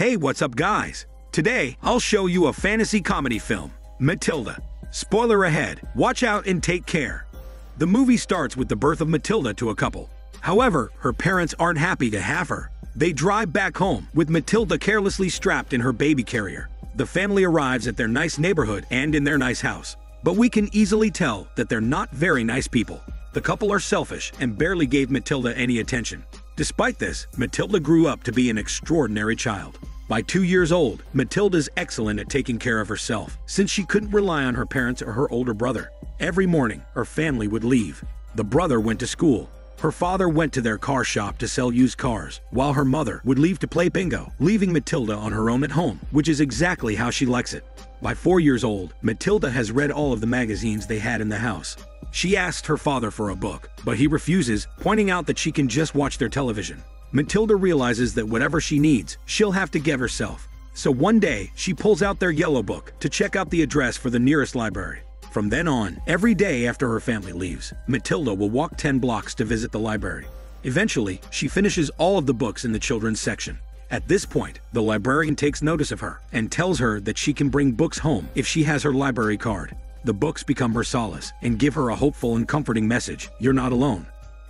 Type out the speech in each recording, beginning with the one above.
Hey, what's up guys? Today, I'll show you a fantasy comedy film, Matilda. Spoiler ahead, watch out and take care. The movie starts with the birth of Matilda to a couple. However, her parents aren't happy to have her. They drive back home with Matilda carelessly strapped in her baby carrier. The family arrives at their nice neighborhood and in their nice house. But we can easily tell that they're not very nice people. The couple are selfish and barely gave Matilda any attention. Despite this, Matilda grew up to be an extraordinary child. By 2 years old, Matilda's excellent at taking care of herself, since she couldn't rely on her parents or her older brother. Every morning, her family would leave. The brother went to school. Her father went to their car shop to sell used cars, while her mother would leave to play bingo, leaving Matilda on her own at home, which is exactly how she likes it. By 4 years old, Matilda has read all of the magazines they had in the house. She asked her father for a book, but he refuses, pointing out that she can just watch their television. Matilda realizes that whatever she needs, she'll have to give herself. So one day, she pulls out their yellow book to check out the address for the nearest library. From then on, every day after her family leaves, Matilda will walk 10 blocks to visit the library. Eventually, she finishes all of the books in the children's section. At this point, the librarian takes notice of her and tells her that she can bring books home if she has her library card. The books become her solace and give her a hopeful and comforting message: you're not alone.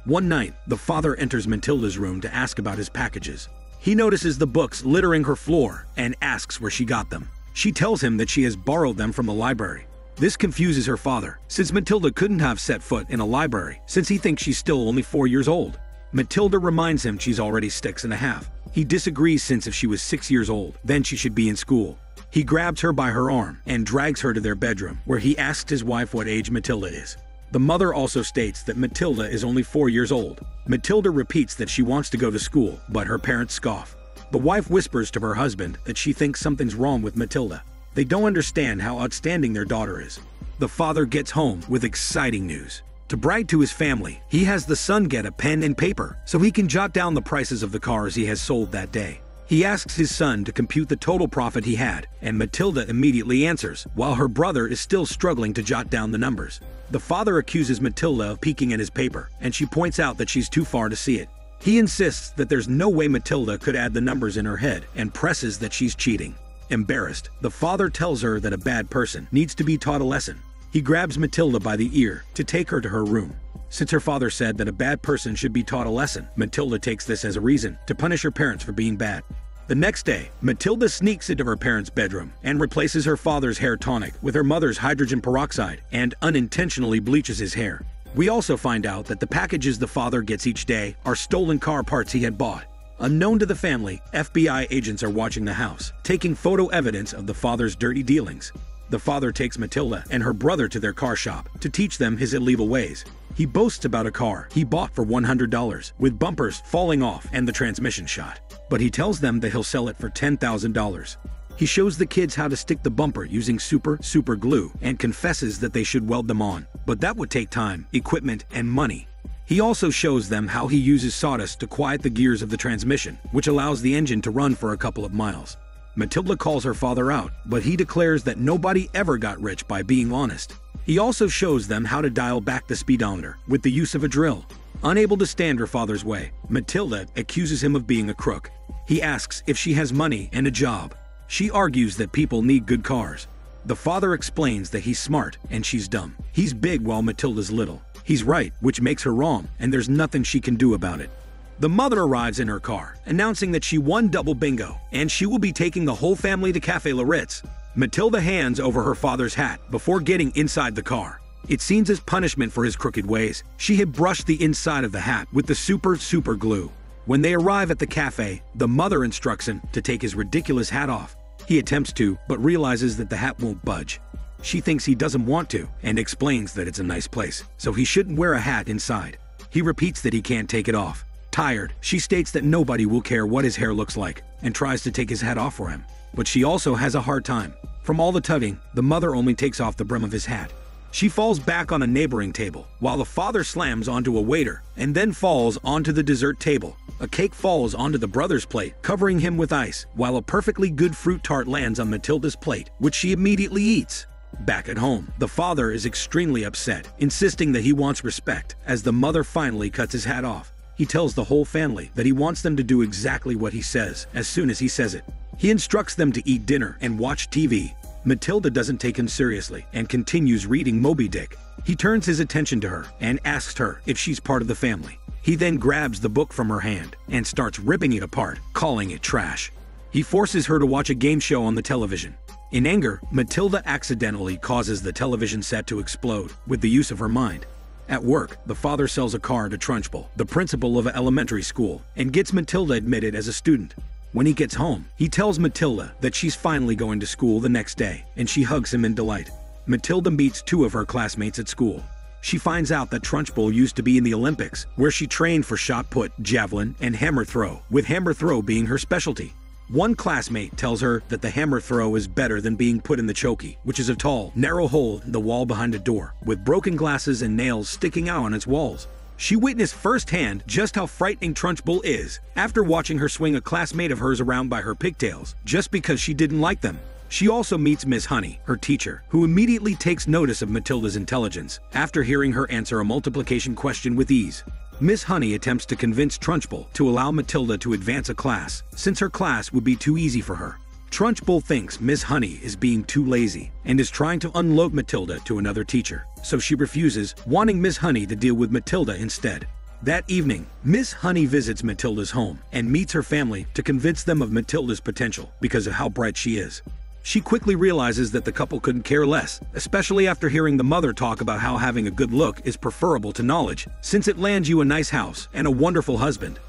One night, the father enters Matilda's room to ask about his packages. He notices the books littering her floor and asks where she got them. She tells him that she has borrowed them from the library. This confuses her father, since Matilda couldn't have set foot in a library since he thinks she's still only 4 years old. Matilda reminds him she's already 6.5. He disagrees, since if she was 6 years old, then she should be in school. He grabs her by her arm and drags her to their bedroom, where he asks his wife what age Matilda is. The mother also states that Matilda is only 4 years old. Matilda repeats that she wants to go to school, but her parents scoff. The wife whispers to her husband that she thinks something's wrong with Matilda. They don't understand how outstanding their daughter is. The father gets home with exciting news. To brag to his family, he has the son get a pen and paper so he can jot down the prices of the cars he has sold that day. He asks his son to compute the total profit he had, and Matilda immediately answers, while her brother is still struggling to jot down the numbers. The father accuses Matilda of peeking at his paper, and she points out that she's too far to see it. He insists that there's no way Matilda could add the numbers in her head, and presses that she's cheating. Embarrassed, the father tells her that a bad person needs to be taught a lesson. He grabs Matilda by the ear to take her to her room. Since her father said that a bad person should be taught a lesson, Matilda takes this as a reason to punish her parents for being bad. The next day, Matilda sneaks into her parents' bedroom and replaces her father's hair tonic with her mother's hydrogen peroxide and unintentionally bleaches his hair. We also find out that the packages the father gets each day are stolen car parts he had bought. Unknown to the family, FBI agents are watching the house, taking photo evidence of the father's dirty dealings. The father takes Matilda and her brother to their car shop to teach them his illegal ways. He boasts about a car he bought for $100, with bumpers falling off and the transmission shot. But he tells them that he'll sell it for $10,000. He shows the kids how to stick the bumper using super glue and confesses that they should weld them on, but that would take time, equipment, and money. He also shows them how he uses sawdust to quiet the gears of the transmission, which allows the engine to run for a couple of miles. Matilda calls her father out, but he declares that nobody ever got rich by being honest. He also shows them how to dial back the speedometer with the use of a drill. Unable to stand her father's way, Matilda accuses him of being a crook. He asks if she has money and a job. She argues that people need good cars. The father explains that he's smart and she's dumb. He's big while Matilda's little. He's right, which makes her wrong, and there's nothing she can do about it. The mother arrives in her car, announcing that she won double bingo, and she will be taking the whole family to Cafe La Ritz. Matilda hands over her father's hat before getting inside the car. It seems as punishment for his crooked ways, she had brushed the inside of the hat with the super glue. When they arrive at the cafe, the mother instructs him to take his ridiculous hat off. He attempts to, but realizes that the hat won't budge. She thinks he doesn't want to, and explains that it's a nice place, so he shouldn't wear a hat inside. He repeats that he can't take it off. Tired, she states that nobody will care what his hair looks like, and tries to take his hat off for him. But she also has a hard time. From all the tugging, the mother only takes off the brim of his hat. She falls back on a neighboring table, while the father slams onto a waiter, and then falls onto the dessert table. A cake falls onto the brother's plate, covering him with ice, while a perfectly good fruit tart lands on Matilda's plate, which she immediately eats. Back at home, the father is extremely upset, insisting that he wants respect, as the mother finally cuts his hat off. He tells the whole family that he wants them to do exactly what he says as soon as he says it. He instructs them to eat dinner and watch TV. Matilda doesn't take him seriously and continues reading Moby Dick. He turns his attention to her and asks her if she's part of the family. He then grabs the book from her hand and starts ripping it apart, calling it trash. He forces her to watch a game show on the television. In anger, Matilda accidentally causes the television set to explode with the use of her mind. At work, the father sells a car to Trunchbull, the principal of an elementary school, and gets Matilda admitted as a student. When he gets home, he tells Matilda that she's finally going to school the next day, and she hugs him in delight. Matilda meets two of her classmates at school. She finds out that Trunchbull used to be in the Olympics, where she trained for shot put, javelin, and hammer throw, with hammer throw being her specialty. One classmate tells her that the hammer throw is better than being put in the chokey, which is a tall, narrow hole in the wall behind a door, with broken glasses and nails sticking out on its walls. She witnessed firsthand just how frightening Trunchbull is after watching her swing a classmate of hers around by her pigtails just because she didn't like them. She also meets Miss Honey, her teacher, who immediately takes notice of Matilda's intelligence after hearing her answer a multiplication question with ease. Miss Honey attempts to convince Trunchbull to allow Matilda to advance a class, since her class would be too easy for her. Trunchbull thinks Miss Honey is being too lazy and is trying to unload Matilda to another teacher, so she refuses, wanting Miss Honey to deal with Matilda instead. That evening, Miss Honey visits Matilda's home and meets her family to convince them of Matilda's potential because of how bright she is. She quickly realizes that the couple couldn't care less, especially after hearing the mother talk about how having a good look is preferable to knowledge, since it lands you a nice house and a wonderful husband.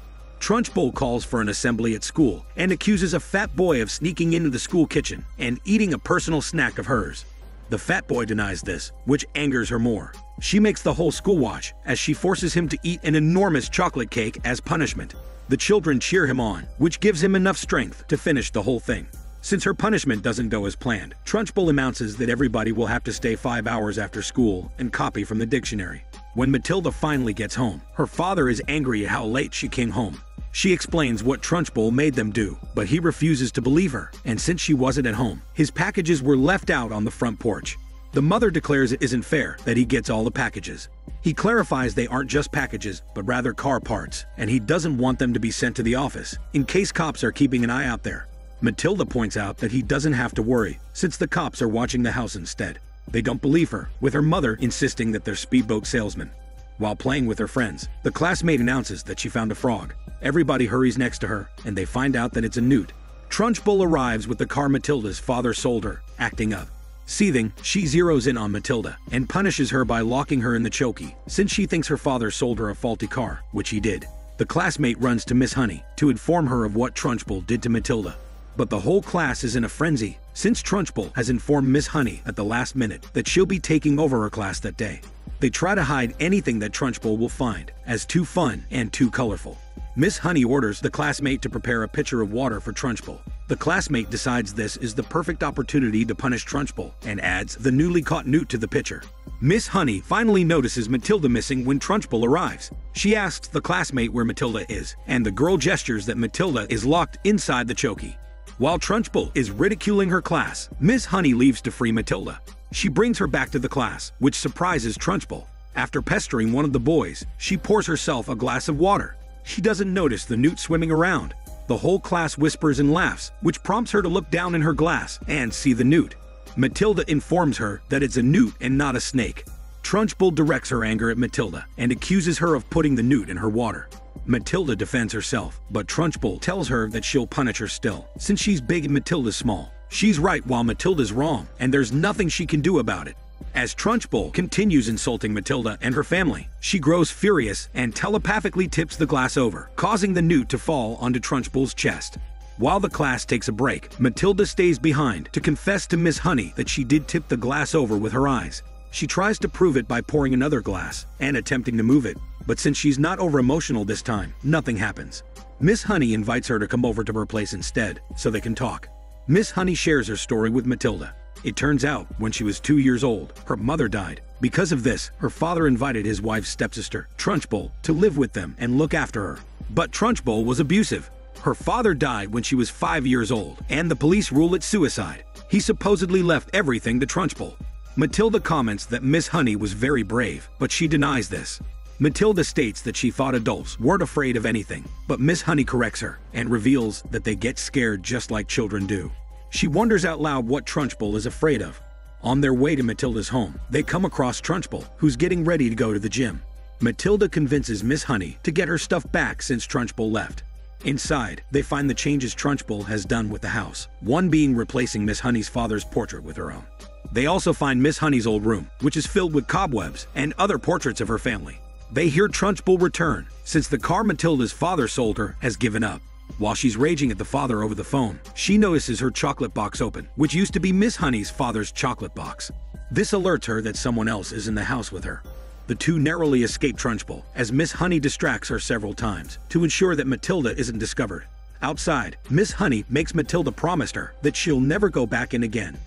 Trunchbull calls for an assembly at school and accuses a fat boy of sneaking into the school kitchen and eating a personal snack of hers. The fat boy denies this, which angers her more. She makes the whole school watch as she forces him to eat an enormous chocolate cake as punishment. The children cheer him on, which gives him enough strength to finish the whole thing. Since her punishment doesn't go as planned, Trunchbull announces that everybody will have to stay 5 hours after school and copy from the dictionary. When Matilda finally gets home, her father is angry at how late she came home. She explains what Trunchbull made them do, but he refuses to believe her, and since she wasn't at home, his packages were left out on the front porch. The mother declares it isn't fair that he gets all the packages. He clarifies they aren't just packages, but rather car parts, and he doesn't want them to be sent to the office, in case cops are keeping an eye out there. Matilda points out that he doesn't have to worry, since the cops are watching the house instead. They don't believe her, with her mother insisting that they're speedboat salesmen. While playing with her friends, the classmate announces that she found a frog. Everybody hurries next to her, and they find out that it's a Newt. Trunchbull arrives with the car Matilda's father sold her, acting up. Seething, she zeroes in on Matilda and punishes her by locking her in the chokey, since she thinks her father sold her a faulty car, which he did. The classmate runs to Miss Honey to inform her of what Trunchbull did to Matilda. But the whole class is in a frenzy, since Trunchbull has informed Miss Honey at the last minute that she'll be taking over her class that day. They try to hide anything that Trunchbull will find as too fun and too colorful. Miss Honey orders the classmate to prepare a pitcher of water for Trunchbull. The classmate decides this is the perfect opportunity to punish Trunchbull and adds the newly caught Newt to the pitcher. Miss Honey finally notices Matilda missing when Trunchbull arrives. She asks the classmate where Matilda is, and the girl gestures that Matilda is locked inside the chokey. While Trunchbull is ridiculing her class, Miss Honey leaves to free Matilda. She brings her back to the class, which surprises Trunchbull. After pestering one of the boys, she pours herself a glass of water. She doesn't notice the Newt swimming around. The whole class whispers and laughs, which prompts her to look down in her glass and see the Newt. Matilda informs her that it's a Newt and not a snake. Trunchbull directs her anger at Matilda and accuses her of putting the Newt in her water. Matilda defends herself, but Trunchbull tells her that she'll punish her still, since she's big and Matilda's small. She's right while Matilda's wrong, and there's nothing she can do about it. As Trunchbull continues insulting Matilda and her family, she grows furious and telepathically tips the glass over, causing the Newt to fall onto Trunchbull's chest. While the class takes a break, Matilda stays behind to confess to Miss Honey that she did tip the glass over with her eyes. She tries to prove it by pouring another glass and attempting to move it, but since she's not over-emotional this time, nothing happens. Miss Honey invites her to come over to her place instead, so they can talk. Miss Honey shares her story with Matilda. It turns out, when she was 2 years old, her mother died. Because of this, her father invited his wife's stepsister, Trunchbull, to live with them and look after her. But Trunchbull was abusive. Her father died when she was 5 years old, and the police rule it suicide. He supposedly left everything to Trunchbull. Matilda comments that Miss Honey was very brave, but she denies this. Matilda states that she thought adults weren't afraid of anything, but Miss Honey corrects her and reveals that they get scared just like children do. She wonders out loud what Trunchbull is afraid of. On their way to Matilda's home, they come across Trunchbull, who's getting ready to go to the gym. Matilda convinces Miss Honey to get her stuff back since Trunchbull left. Inside, they find the changes Trunchbull has done with the house, one being replacing Miss Honey's father's portrait with her own. They also find Miss Honey's old room, which is filled with cobwebs and other portraits of her family. They hear Trunchbull return, since the car Matilda's father sold her has given up. While she's raging at the father over the phone, she notices her chocolate box open, which used to be Miss Honey's father's chocolate box. This alerts her that someone else is in the house with her. The two narrowly escape Trunchbull, as Miss Honey distracts her several times to ensure that Matilda isn't discovered. Outside, Miss Honey makes Matilda promise her that she'll never go back in again.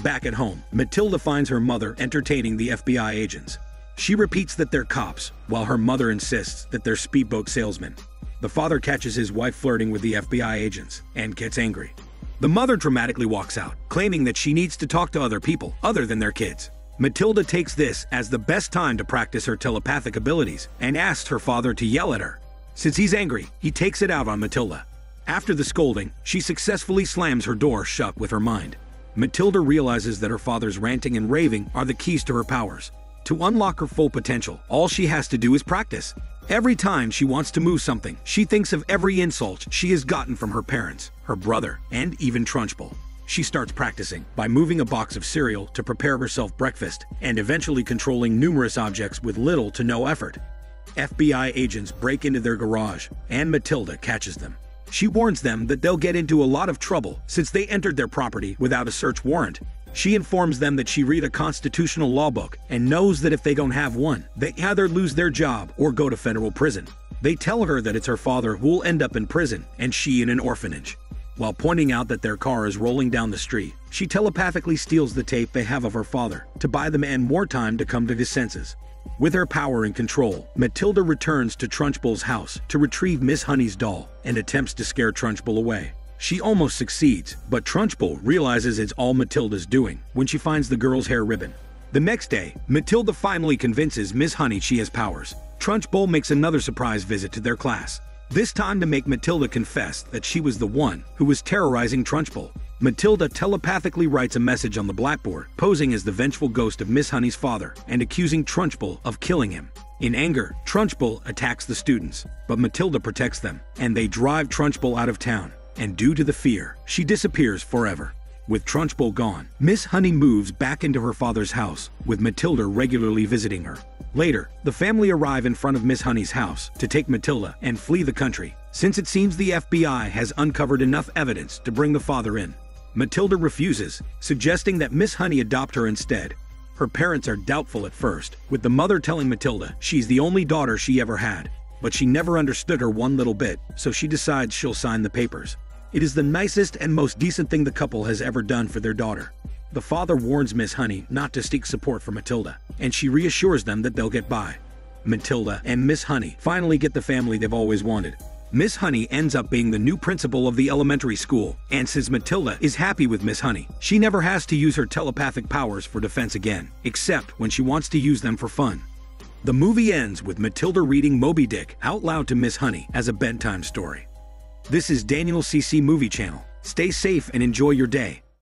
Back at home, Matilda finds her mother entertaining the FBI agents. She repeats that they're cops, while her mother insists that they're speedboat salesmen. The father catches his wife flirting with the FBI agents and gets angry. The mother dramatically walks out, claiming that she needs to talk to other people other than their kids. Matilda takes this as the best time to practice her telepathic abilities and asks her father to yell at her. Since he's angry, he takes it out on Matilda. After the scolding, she successfully slams her door shut with her mind. Matilda realizes that her father's ranting and raving are the keys to her powers. To unlock her full potential, all she has to do is practice. Every time she wants to move something, she thinks of every insult she has gotten from her parents, her brother, and even Trunchbull. She starts practicing by moving a box of cereal to prepare herself breakfast and eventually controlling numerous objects with little to no effort. FBI agents break into their garage, and Matilda catches them. She warns them that they'll get into a lot of trouble since they entered their property without a search warrant. She informs them that she read a constitutional law book and knows that if they don't have one, they either lose their job or go to federal prison. They tell her that it's her father who will end up in prison and she in an orphanage. While pointing out that their car is rolling down the street, she telepathically steals the tape they have of her father to buy the man more time to come to his senses. With her power and control, Matilda returns to Trunchbull's house to retrieve Miss Honey's doll and attempts to scare Trunchbull away. She almost succeeds, but Trunchbull realizes it's all Matilda's doing when she finds the girl's hair ribbon. The next day, Matilda finally convinces Miss Honey she has powers. Trunchbull makes another surprise visit to their class, this time to make Matilda confess that she was the one who was terrorizing Trunchbull. Matilda telepathically writes a message on the blackboard, posing as the vengeful ghost of Miss Honey's father and accusing Trunchbull of killing him. In anger, Trunchbull attacks the students, but Matilda protects them, and they drive Trunchbull out of town. And due to the fear, she disappears forever. With Trunchbull gone, Miss Honey moves back into her father's house, with Matilda regularly visiting her. Later, the family arrive in front of Miss Honey's house to take Matilda and flee the country, since it seems the FBI has uncovered enough evidence to bring the father in. Matilda refuses, suggesting that Miss Honey adopt her instead. Her parents are doubtful at first, with the mother telling Matilda she's the only daughter she ever had, but she never understood her one little bit, so she decides she'll sign the papers. It is the nicest and most decent thing the couple has ever done for their daughter. The father warns Miss Honey not to seek support from Matilda, and she reassures them that they'll get by. Matilda and Miss Honey finally get the family they've always wanted. Miss Honey ends up being the new principal of the elementary school, and since Matilda is happy with Miss Honey, she never has to use her telepathic powers for defense again, except when she wants to use them for fun. The movie ends with Matilda reading Moby Dick out loud to Miss Honey as a bedtime story. This is Daniel CC Movie Channel. Stay safe and enjoy your day.